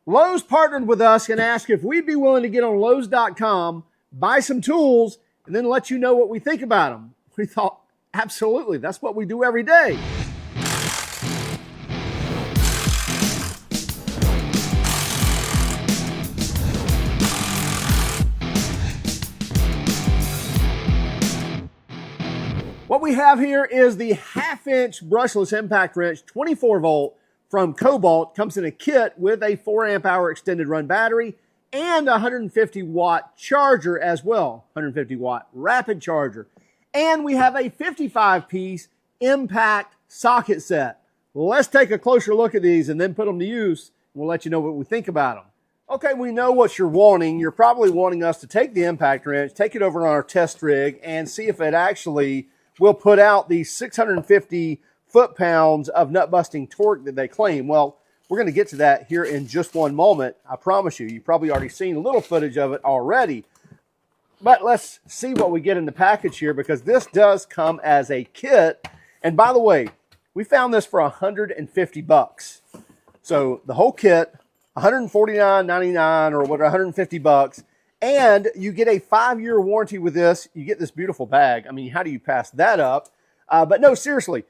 Lowe's partnered with us and asked if we'd be willing to get on Lowe's.com, buy some tools, and then let you know what we think about them. We thought, absolutely, that's what we do every day. What we have here is the 1/2-inch brushless impact wrench, 24 volt from KOBALT. Comes in a kit with a 4 amp hour extended run battery and a 150 watt charger as well, 150 watt rapid charger. And we have a 55 piece impact socket set. Let's take a closer look at these and then put them to use. We'll let you know what we think about them. Okay, we know what you're wanting. You're probably wanting us to take the impact wrench, take it over on our test rig, and see if it actually will put out the 650 foot-pounds of nut-busting torque that they claim. Well, we're going to get to that here in just one moment. I promise you. You've probably already seen a little footage of it already. But let's see what we get in the package here, because this does come as a kit. And by the way, we found this for 150 bucks. So the whole kit, $149.99 or what, 150 bucks. And you get a 5-year warranty with this. You get this beautiful bag. I mean, how do you pass that up? But no, seriously,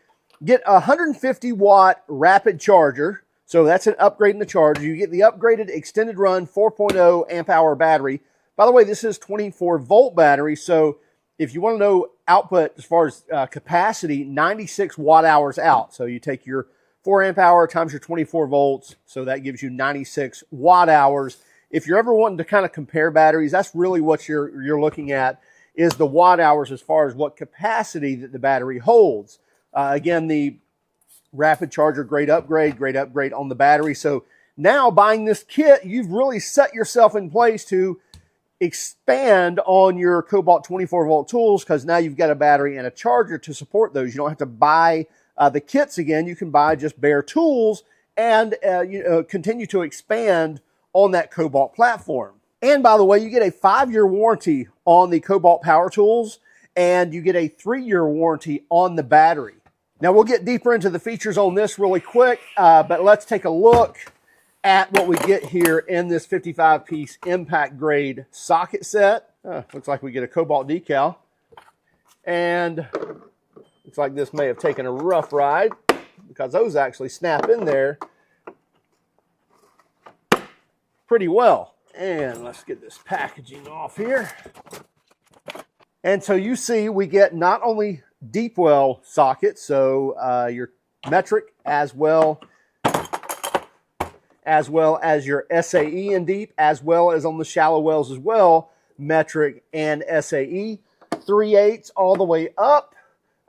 get a 150 watt rapid charger. So that's an upgrade in the charger. You get the upgraded extended run 4.0 amp hour battery. By the way, this is 24 volt battery. So if you want to know output as far as capacity, 96 watt hours out. So you take your 4 amp hour times your 24 volts. So that gives you 96 watt hours. If you're ever wanting to kind of compare batteries, that's really what you're looking at, is the watt hours as far as what capacity that the battery holds. Again, the rapid charger, great upgrade on the battery. So now buying this kit, you've really set yourself in place to expand on your KOBALT 24 volt tools, because now you've got a battery and a charger to support those. You don't have to buy the kits again. You can buy just bare tools and continue to expand on that KOBALT platform. And by the way, you get a 5-year warranty on the KOBALT power tools, and you get a 3-year warranty on the battery. Now we'll get deeper into the features on this really quick, but let's take a look at what we get here in this 55 piece impact grade socket set. Looks like we get a KOBALT decal, and looks like this may have taken a rough ride, because those actually snap in there pretty well. And let's get this packaging off here. And so you see we get not only deep well sockets, so your metric as well as your SAE in deep, as well as on the shallow wells as well, metric and SAE, 3/8 all the way up,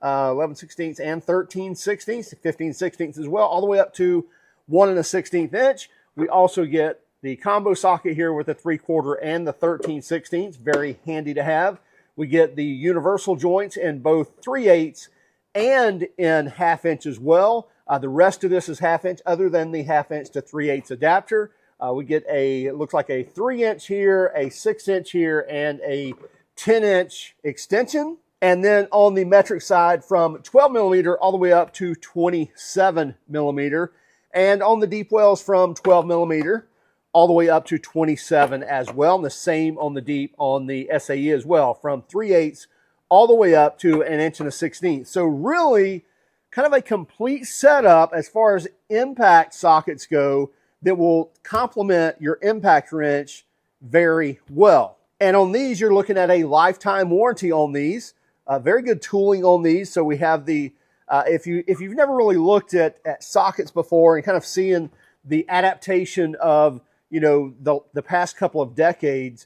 11/16 and 13/16, 15/16 as well, all the way up to 1 1/16 inch. We also get the combo socket here with the 3/4 and the 13/16, very handy to have. We get the universal joints in both 3/8 and in 1/2 inch as well. The rest of this is 1/2 inch, other than the 1/2 inch to 3/8 adapter. We get it looks like a 3-inch here, a 6-inch here, and a 10-inch extension. And then on the metric side, from 12 millimeter all the way up to 27 millimeter. And on the deep wells, from 12 millimeter all the way up to 27 as well. And the same on the deep on the SAE as well, from 3/8 all the way up to 1 1/16 inch. So really kind of a complete setup as far as impact sockets go that will complement your impact wrench very well. And on these, you're looking at a lifetime warranty on these. Very good tooling on these. So we have the, if you've never really looked at sockets before and kind of seeing the adaptation of, you know, the past couple of decades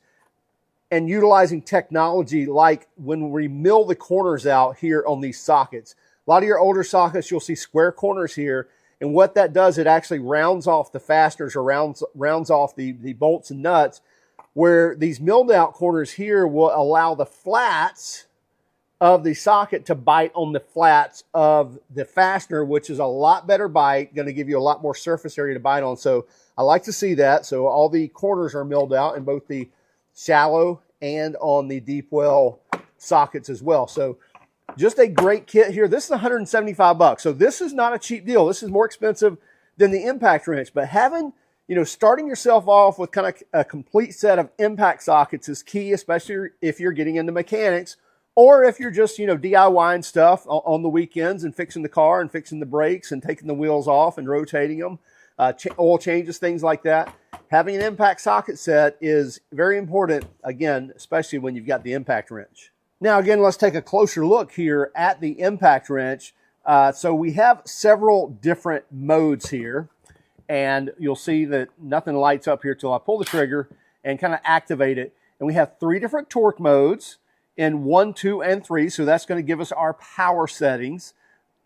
and utilizing technology, like when we mill the corners out here on these sockets. A lot of your older sockets, you'll see square corners here. And what that does, it actually rounds off the fasteners, or rounds off the bolts and nuts, where these milled out corners here will allow the flats of the socket to bite on the flats of the fastener, which is a lot better bite, going to give you a lot more surface area to bite on. So I like to see that. So all the corners are milled out in both the shallow and on the deep well sockets as well. So just a great kit here. This is 175 bucks. So this is not a cheap deal. This is more expensive than the impact wrench, but having, starting yourself off with kind of a complete set of impact sockets is key, especially if you're getting into mechanics or if you're just, DIYing stuff on the weekends and fixing the car and fixing the brakes and taking the wheels off and rotating them, oil changes, things like that. Having an impact socket set is very important, again, especially when you've got the impact wrench. Now, again, let's take a closer look here at the impact wrench. So we have several different modes here. And you'll see that nothing lights up here till I pull the trigger and kind of activate it. And we have 3 different torque modes in 1, 2, and 3. So that's going to give us our power settings.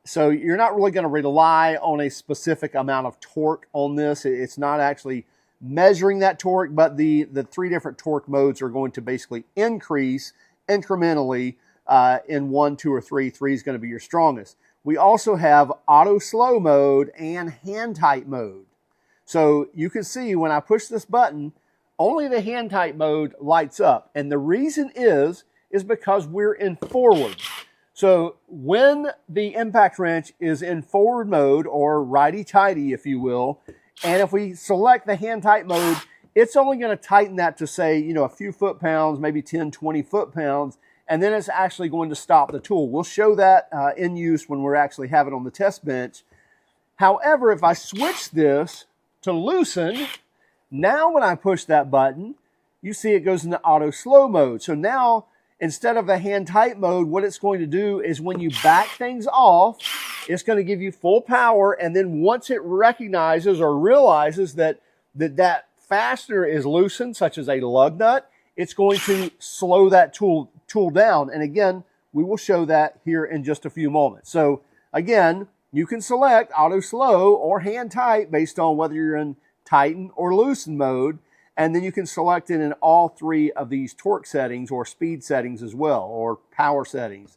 So you're not really going to rely on a specific amount of torque on this. It's not actually measuring that torque, but the 3 different torque modes are going to basically increase incrementally in 1, 2, or 3. 3 is going to be your strongest. We also have auto slow mode and hand tight mode. So you can see when I push this button, only the hand tight mode lights up. And the reason is because we're in forward. So when the impact wrench is in forward mode, or righty-tighty, if you will, and if we select the hand tight mode, it's only going to tighten that to say, a few foot-pounds, maybe 10, 20 foot-pounds, and then it's actually going to stop the tool. We'll show that in use when we're actually have it on the test bench. However, if I switch this to loosen, now when I push that button, you see it goes into auto slow mode. So now, instead of the hand tight mode, what it's going to do is when you back things off, it's going to give you full power. And then once it recognizes or realizes that fastener is loosened, such as a lug nut, it's going to slow that tool down. And again, we will show that here in just a few moments. So again, you can select auto slow or hand tight based on whether you're in tighten or loosen mode. And then you can select it in all 3 of these torque settings or speed settings as well, or power settings.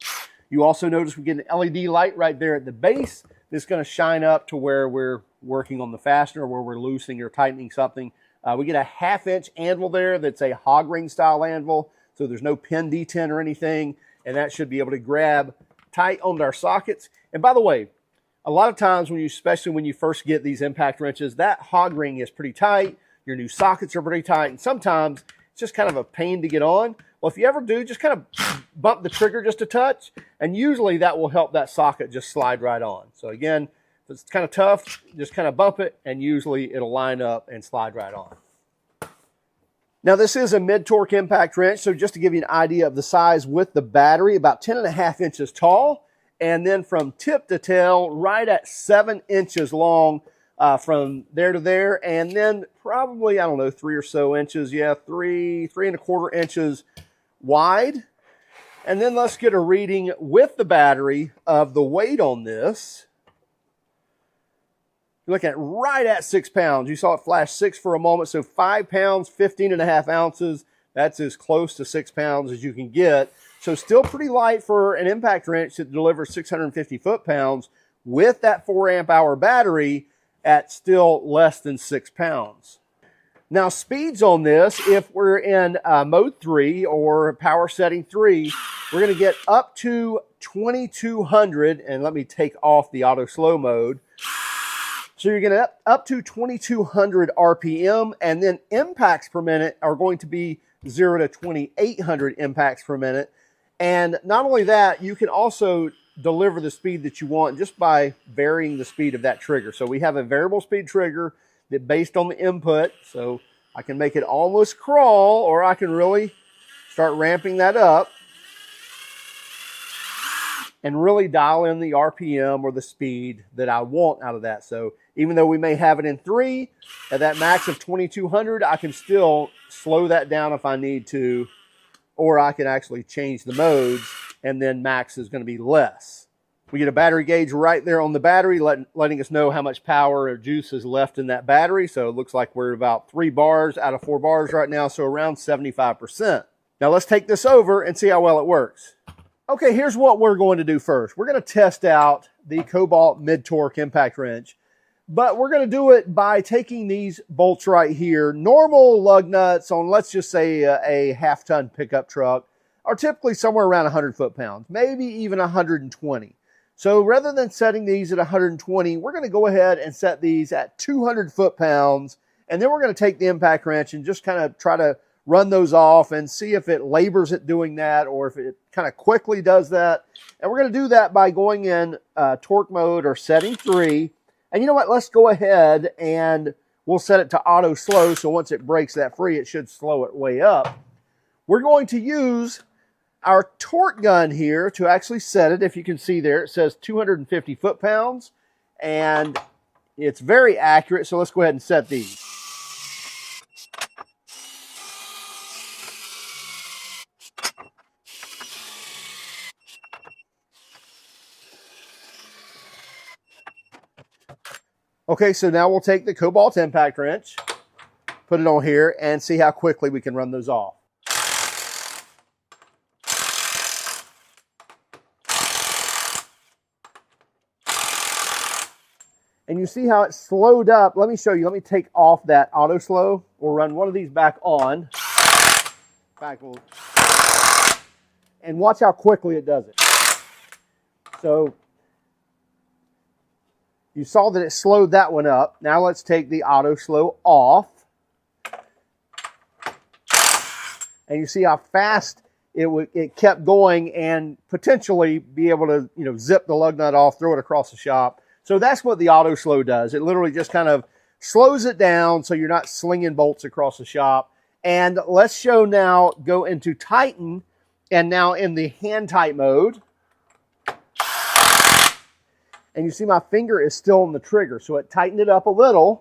You also notice we get an LED light right there at the base that's going to shine up to where we're working on the fastener, where we're loosening or tightening something. We get a 1/2-inch anvil there that's a hog ring style anvil, so there's no pin detent or anything, and that should be able to grab tight onto our sockets. And by the way, a lot of times, especially when you first get these impact wrenches, that hog ring is pretty tight. Your new sockets are pretty tight, and sometimes it's just kind of a pain to get on. Well, if you ever do, just kind of bump the trigger just a touch, and usually that will help that socket just slide right on. So again, if it's kind of tough, just kind of bump it, and usually it'll line up and slide right on. Now, this is a mid-torque impact wrench, so just to give you an idea of the size with the battery, about 10.5 inches tall, and then from tip to tail, right at 7 inches long from there to there, and then probably, 3 or so inches, 3.25 inches wide. And then let's get a reading with the battery of the weight on this. You're looking at right at 6 pounds. You saw it flash 6 for a moment, so 5 pounds, 15.5 ounces. That's as close to 6 pounds as you can get. So still pretty light for an impact wrench that delivers 650 foot-pounds with that 4 amp hour battery at still less than 6 pounds. Now, speeds on this, if we're in mode 3 or power setting 3, we're going to get up to 2200, and let me take off the auto slow mode. So you're going to up to 2200 RPM, and then impacts per minute are going to be 0 to 2800 impacts per minute. And not only that, you can also deliver the speed that you want just by varying the speed of that trigger. So we have a variable speed trigger that based on the input, so I can make it almost crawl, or I can really start ramping that up and really dial in the RPM or the speed that I want out of that. So even though we may have it in 3, at that max of 2200, I can still slow that down if I need to, or I can actually change the modes, and then max is going to be less. We get a battery gauge right there on the battery, letting us know how much power or juice is left in that battery. So it looks like we're about 3 bars out of 4 bars right now, so around 75%. Now let's take this over and see how well it works. Okay, here's what we're going to do first. We're going to test out the KOBALT mid-torque impact wrench, but we're going to do it by taking these bolts right here. Normal lug nuts on, let's just say, a half-ton pickup truck are typically somewhere around 100 foot-pounds, maybe even 120. So rather than setting these at 120, we're going to go ahead and set these at 200 foot-pounds And then we're going to take the impact wrench and just kind of try to run those off and see if it labors at doing that or if it kind of quickly does that. And we're going to do that by going in torque mode or setting 3. And you know what? Let's go ahead and we'll set it to auto slow. So once it breaks that free, it should slow it way up. We're going to use our torque gun here to actually set it. If you can see there, it says 250 foot-pounds. And it's very accurate. So let's go ahead and set these. Okay, so now we'll take the KOBALT impact wrench, put it on here, and see how quickly we can run those off. And you see how it slowed up. Let me show you. Let me take off that auto slow. We'll run one of these back on. And watch how quickly it does it. So you saw that it slowed that one up. Now let's take the auto slow off. And you see how fast it kept going and potentially be able to, zip the lug nut off, throw it across the shop. So that's what the auto slow does. It literally just kind of slows it down so you're not slinging bolts across the shop. And let's go into tighten, and now in the hand tight mode. And you see my finger is still on the trigger. So it tightened it up a little.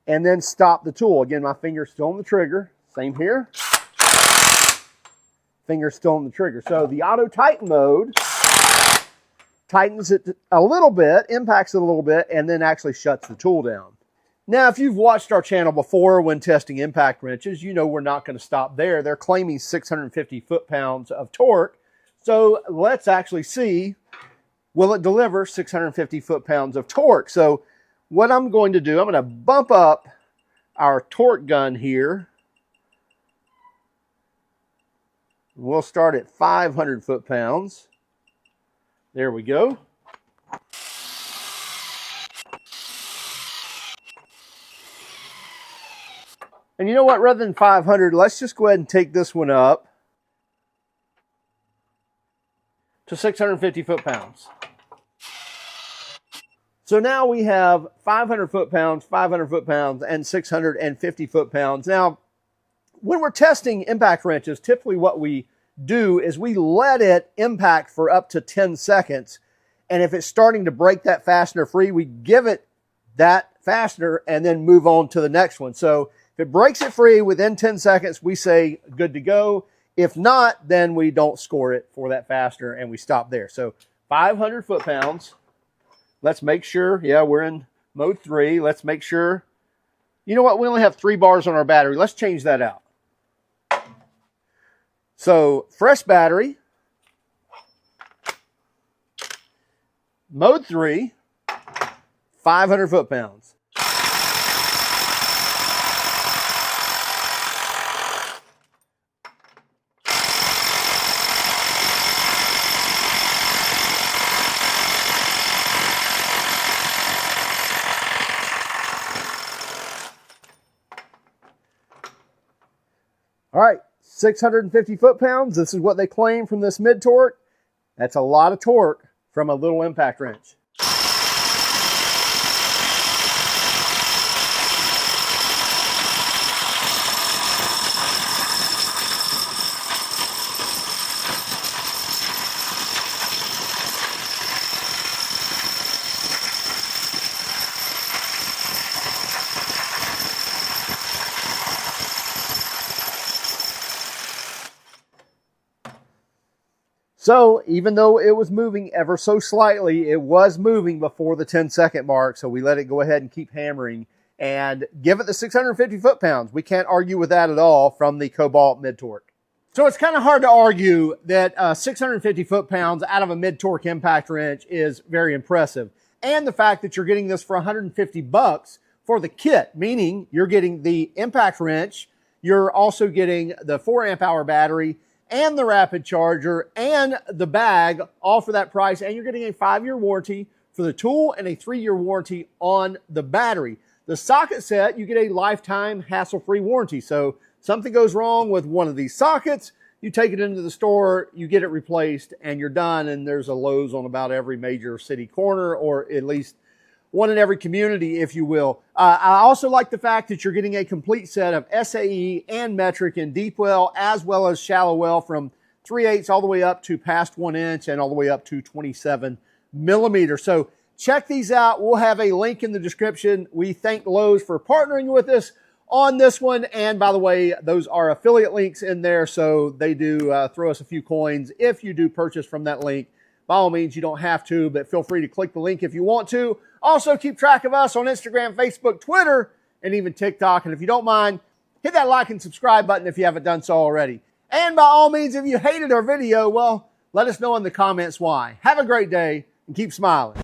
And then stop the tool. Again, my finger's still on the trigger. Same here. Finger's still on the trigger. So the auto tighten mode tightens it a little bit, impacts it a little bit, and then actually shuts the tool down. Now, if you've watched our channel before when testing impact wrenches, you know we're not going to stop there. They're claiming 650 foot-pounds of torque. So let's actually see, will it deliver 650 foot-pounds of torque? So what I'm going to do, I'm going to bump up our torque gun here. We'll start at 500 foot-pounds. There we go. And you know what? Rather than 500, let's just go ahead and take this one up to 650 foot-pounds. So now we have 500 foot-pounds, 500 foot-pounds, and 650 foot-pounds. Now, when we're testing impact wrenches, typically what we do is we let it impact for up to 10 seconds. And if it's starting to break that fastener free, we give it that fastener and then move on to the next one. So if it breaks it free within 10 seconds, we say good to go. If not, then we don't score it for that fastener and we stop there. So 500 foot-pounds. Let's make sure, yeah, we're in mode 3. Let's make sure. You know what? We only have 3 bars on our battery. Let's change that out. So fresh battery, mode 3, 500 foot-pounds. All right, 650 foot-pounds. This is what they claim from this mid-torque. That's a lot of torque from a little impact wrench. So even though it was moving ever so slightly, it was moving before the 10-second mark. So we let it go ahead and keep hammering and give it the 650 foot-pounds. We can't argue with that at all from the KOBALT mid-torque. So it's kind of hard to argue that 650 foot-pounds out of a mid-torque impact wrench is very impressive. And the fact that you're getting this for 150 bucks for the kit, meaning you're getting the impact wrench, you're also getting the 4 amp hour battery, and the rapid charger, and the bag, all for that price. And you're getting a 5-year warranty for the tool and a 3-year warranty on the battery. The socket set, you get a lifetime hassle-free warranty. So something goes wrong with one of these sockets, you take it into the store, you get it replaced, and you're done. And there's a Lowe's on about every major city corner, or at least one in every community, if you will. I also like the fact that you're getting a complete set of SAE and metric in deep well, as well as shallow well, from 3/8 all the way up to past 1 inch and all the way up to 27 millimeters. So check these out. We'll have a link in the description. We thank Lowe's for partnering with us on this one. And by the way, those are affiliate links in there, so they do throw us a few coins if you do purchase from that link. By all means, you don't have to, but feel free to click the link if you want to. Also, keep track of us on Instagram, Facebook, Twitter, and even TikTok. And if you don't mind, hit that like and subscribe button if you haven't done so already. And by all means, if you hated our video, well, let us know in the comments why. Have a great day and keep smiling.